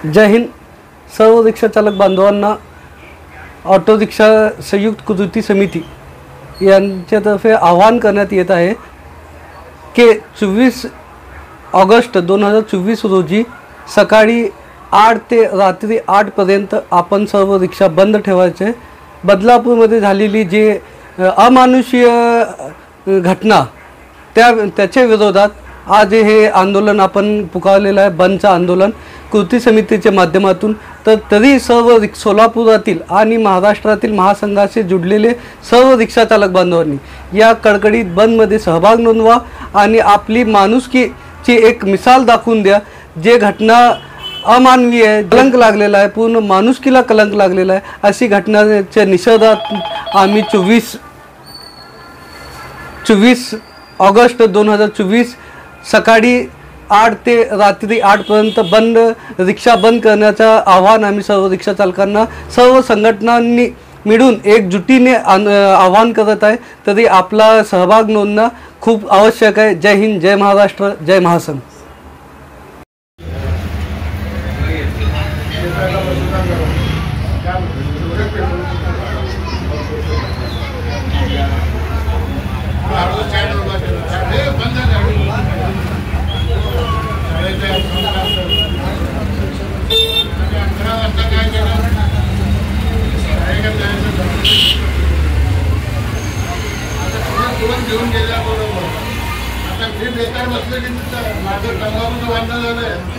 जय हिंद. सर्व रिक्षा चालक बांधवांना ऑटो रिक्षा संयुक्त कृती समिती यांच्यातर्फे आवाहन करण्यात येत आहे की 24 ऑगस्ट 2024 रोजी सकाळी 8 ते रात्री 8 पर्यंत आपण सर्व रिक्षा बंद ठेवायचे. बदलापूरमध्ये झालेली जी अमानुषीय घटना त्याच्या विरोधात आज हे आंदोलन आपण पुकारलेलं आहे, बंदचं आंदोलन कृती समितीच्या माध्यमातून. तर तरी सर्व सोलापुरातील आणि महाराष्ट्रातील महासंघाशी जुडलेले सर्व रिक्षा चालक बांधवांनी या कडकडीत बंदमध्ये सहभाग नोंदवा आणि आपली माणुसकीची एक मिसाल दाखवून द्या. जे घटना अमानवीय आहे, कलंक लागलेला आहे, पूर्ण माणुसकीला कलंक लागलेला आहे, अशी घटनाच्या निषेधात आम्ही 24 ऑगस्ट 2024 सकाळी 8 ते रात्री 8 पर्यंत रिक्षा बंद करण्याचं आव्हान आम्ही सर्व रिक्षा चालकांना सर्व संघटनांनी मिळून एकजुटीने आवाहन करत आहे. तरी आपला सहभाग नोंदणं खूप आवश्यक आहे. जय हिंद, जय महाराष्ट्र, जय महासंघ. घेऊन गेल्याबरोबर आता मी बेकार बसले की माझं तंबाखूचं वांदा झालंय.